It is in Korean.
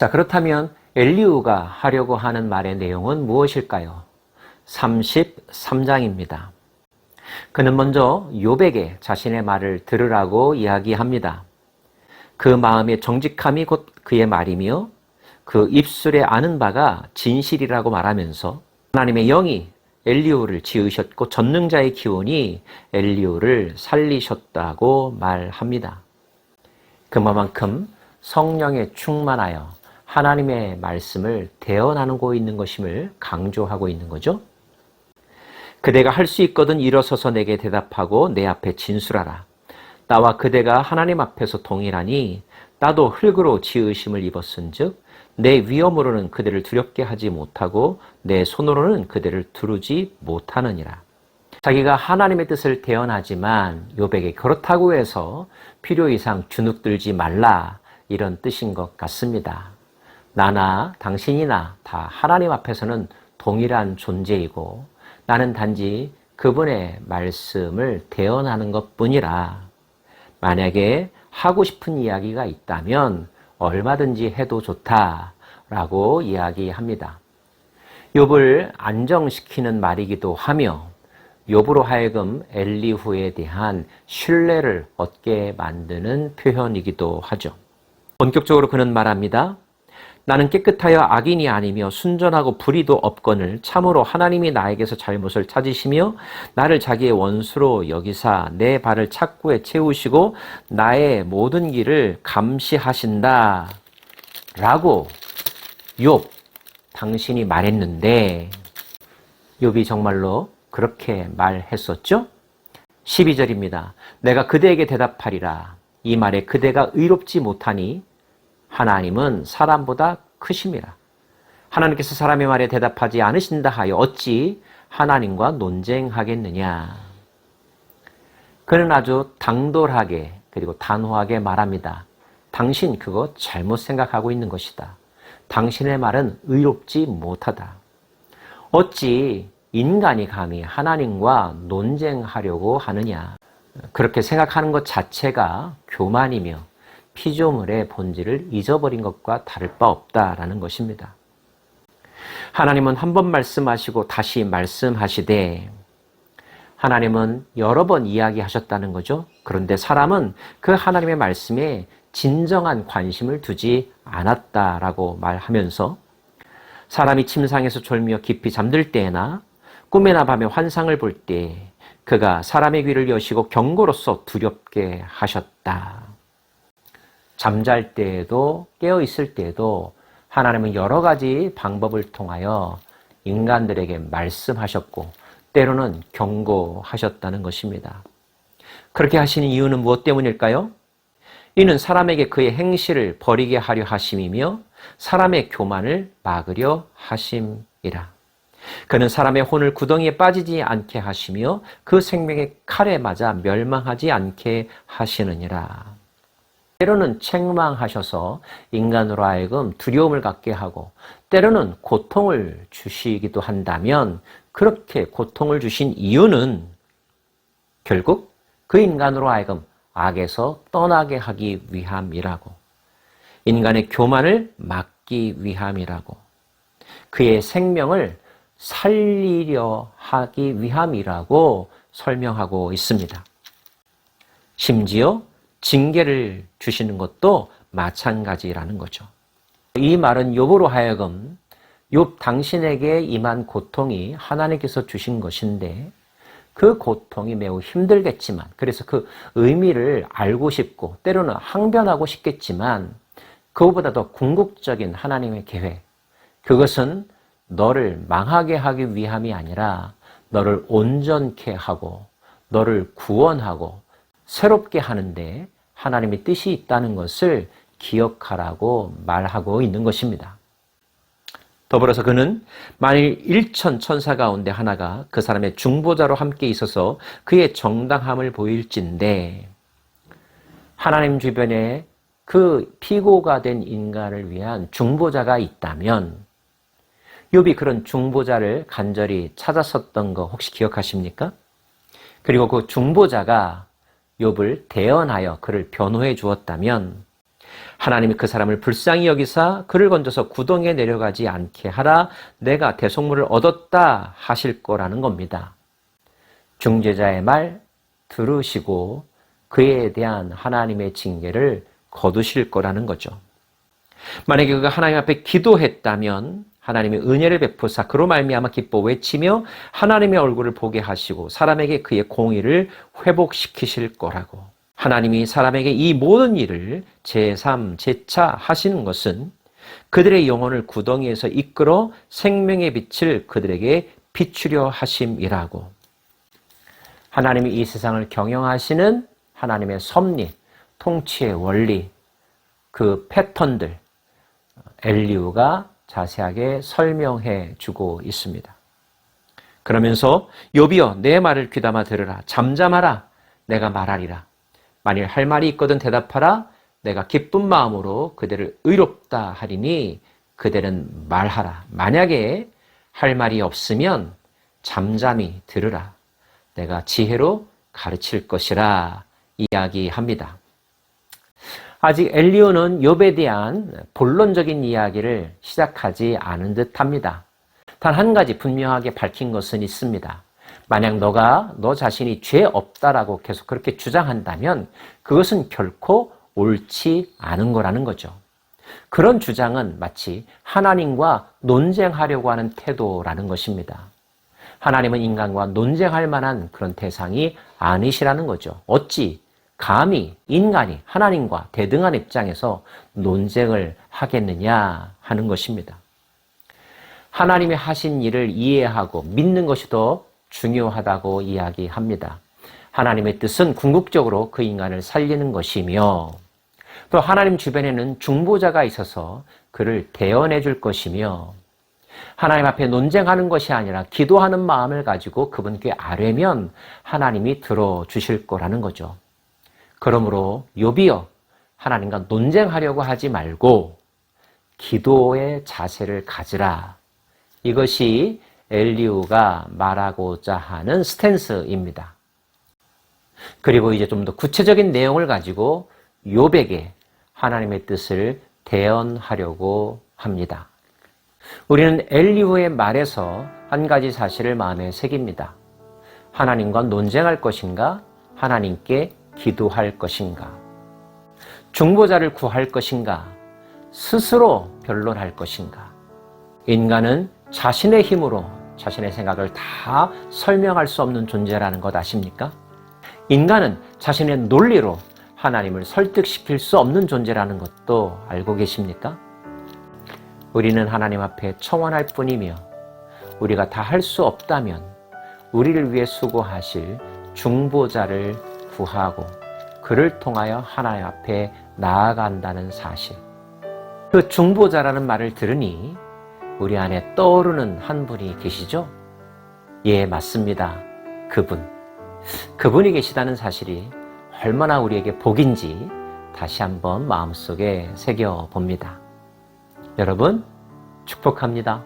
자, 그렇다면 엘리후가 하려고 하는 말의 내용은 무엇일까요? 33장입니다. 그는 먼저 욥에게 자신의 말을 들으라고 이야기합니다. 그 마음의 정직함이 곧 그의 말이며 그 입술에 아는 바가 진실이라고 말하면서 하나님의 영이 엘리후를 지으셨고 전능자의 기운이 엘리후를 살리셨다고 말합니다. 그만큼 성령에 충만하여 하나님의 말씀을 대언하고 있는 것임을 강조하고 있는 거죠. 그대가 할 수 있거든 일어서서 내게 대답하고 내 앞에 진술하라. 나와 그대가 하나님 앞에서 동일하니 나도 흙으로 지으심을 입었은즉 내 위엄으로는 그대를 두렵게 하지 못하고 내 손으로는 그대를 두르지 못하느니라. 자기가 하나님의 뜻을 대언하지만 욥에게 그렇다고 해서 필요 이상 주눅들지 말라, 이런 뜻인 것 같습니다. 나나 당신이나 다 하나님 앞에서는 동일한 존재이고 나는 단지 그분의 말씀을 대언하는 것뿐이라. 만약에 하고 싶은 이야기가 있다면 얼마든지 해도 좋다라고 이야기합니다. 욥을 안정시키는 말이기도 하며 욥으로 하여금 엘리후에 대한 신뢰를 얻게 만드는 표현이기도 하죠. 본격적으로 그는 말합니다. 나는 깨끗하여 악인이 아니며 순전하고 불의도 없거늘 참으로 하나님이 나에게서 잘못을 찾으시며 나를 자기의 원수로 여기사 내 발을 착고에 채우시고 나의 모든 길을 감시하신다 라고 욥, 당신이 말했는데 욥이 정말로 그렇게 말했었죠? 12절입니다. 내가 그대에게 대답하리라. 이 말에 그대가 의롭지 못하니 하나님은 사람보다 크심이라. 하나님께서 사람의 말에 대답하지 않으신다 하여 어찌 하나님과 논쟁하겠느냐. 그는 아주 당돌하게 그리고 단호하게 말합니다. 당신 그거 잘못 생각하고 있는 것이다. 당신의 말은 의롭지 못하다. 어찌 인간이 감히 하나님과 논쟁하려고 하느냐. 그렇게 생각하는 것 자체가 교만이며 피조물의 본질을 잊어버린 것과 다를 바 없다라는 것입니다. 하나님은 한 번 말씀하시고 다시 말씀하시되 하나님은 여러 번 이야기하셨다는 거죠. 그런데 사람은 그 하나님의 말씀에 진정한 관심을 두지 않았다라고 말하면서 사람이 침상에서 졸며 깊이 잠들 때나 꿈에나 밤에 환상을 볼 때 그가 사람의 귀를 여시고 경고로서 두렵게 하셨다. 잠잘 때에도 깨어 있을 때에도 하나님은 여러 가지 방법을 통하여 인간들에게 말씀하셨고 때로는 경고하셨다는 것입니다. 그렇게 하시는 이유는 무엇 때문일까요? 이는 사람에게 그의 행실을 버리게 하려 하심이며 사람의 교만을 막으려 하심이라. 그는 사람의 혼을 구덩이에 빠지지 않게 하시며 그 생명의 칼에 맞아 멸망하지 않게 하시느니라. 때로는 책망하셔서 인간으로 하여금 두려움을 갖게 하고 때로는 고통을 주시기도 한다면 그렇게 고통을 주신 이유는 결국 그 인간으로 하여금 악에서 떠나게 하기 위함이라고, 인간의 교만을 막기 위함이라고, 그의 생명을 살리려 하기 위함이라고 설명하고 있습니다. 심지어 징계를 주시는 것도 마찬가지라는 거죠. 이 말은 욥으로 하여금 욥 당신에게 임한 고통이 하나님께서 주신 것인데 그 고통이 매우 힘들겠지만, 그래서 그 의미를 알고 싶고 때로는 항변하고 싶겠지만 그것보다 더 궁극적인 하나님의 계획, 그것은 너를 망하게 하기 위함이 아니라 너를 온전케 하고 너를 구원하고 새롭게 하는데 하나님의 뜻이 있다는 것을 기억하라고 말하고 있는 것입니다. 더불어서 그는 만일 1천 천사 가운데 하나가 그 사람의 중보자로 함께 있어서 그의 정당함을 보일진데, 하나님 주변에 그 피고가 된 인간을 위한 중보자가 있다면 욥이 그런 중보자를 간절히 찾았었던 거 혹시 기억하십니까? 그리고 그 중보자가 욥을 대언하여 그를 변호해 주었다면 하나님이 그 사람을 불쌍히 여기사 그를 건져서 구덩이에 내려가지 않게 하라. 내가 대속물을 얻었다 하실 거라는 겁니다. 중재자의 말 들으시고 그에 대한 하나님의 징계를 거두실 거라는 거죠. 만약에 그가 하나님 앞에 기도했다면 하나님의 은혜를 베푸사 그로 말미암아 기뻐 외치며 하나님의 얼굴을 보게 하시고 사람에게 그의 공의를 회복시키실 거라고. 하나님이 사람에게 이 모든 일을 제3, 제4 하시는 것은 그들의 영혼을 구덩이에서 이끌어 생명의 빛을 그들에게 비추려 하심이라고. 하나님이 이 세상을 경영하시는 하나님의 섭리, 통치의 원리, 그 패턴들, 엘리후가 자세하게 설명해 주고 있습니다. 그러면서 욥이여 내 말을 귀담아 들으라. 잠잠하라. 내가 말하리라. 만일 할 말이 있거든 대답하라. 내가 기쁜 마음으로 그대를 의롭다 하리니 그대는 말하라. 만약에 할 말이 없으면 잠잠히 들으라. 내가 지혜로 가르칠 것이라 이야기합니다. 아직 엘리후는 욥에 대한 본론적인 이야기를 시작하지 않은 듯합니다. 단 한 가지 분명하게 밝힌 것은 있습니다. 만약 너 자신이 죄 없다라고 계속 그렇게 주장한다면 그것은 결코 옳지 않은 거라는 거죠. 그런 주장은 마치 하나님과 논쟁하려고 하는 태도라는 것입니다. 하나님은 인간과 논쟁할 만한 그런 대상이 아니시라는 거죠. 어찌 감히 인간이 하나님과 대등한 입장에서 논쟁을 하겠느냐 하는 것입니다. 하나님이 하신 일을 이해하고 믿는 것이 더 중요하다고 이야기합니다. 하나님의 뜻은 궁극적으로 그 인간을 살리는 것이며 또 하나님 주변에는 중보자가 있어서 그를 대언해 줄 것이며 하나님 앞에 논쟁하는 것이 아니라 기도하는 마음을 가지고 그분께 아뢰면 하나님이 들어주실 거라는 거죠. 그러므로 욥이여 하나님과 논쟁하려고 하지 말고 기도의 자세를 가지라. 이것이 엘리후가 말하고자 하는 스탠스입니다. 그리고 이제 좀 더 구체적인 내용을 가지고 욥에게 하나님의 뜻을 대언하려고 합니다. 우리는 엘리후의 말에서 한 가지 사실을 마음에 새깁니다. 하나님과 논쟁할 것인가? 하나님께 기도할 것인가? 중보자를 구할 것인가? 스스로 변론할 것인가? 인간은 자신의 힘으로 자신의 생각을 다 설명할 수 없는 존재라는 것 아십니까? 인간은 자신의 논리로 하나님을 설득시킬 수 없는 존재라는 것도 알고 계십니까? 우리는 하나님 앞에 청원할 뿐이며 우리가 다 할 수 없다면 우리를 위해 수고하실 중보자를 구하고 그를 통하여 하나님 앞에 나아간다는 사실. 그 중보자라는 말을 들으니 우리 안에 떠오르는 한 분이 계시죠? 예, 맞습니다. 그분이 계시다는 사실이 얼마나 우리에게 복인지 다시 한번 마음속에 새겨봅니다. 여러분, 축복합니다.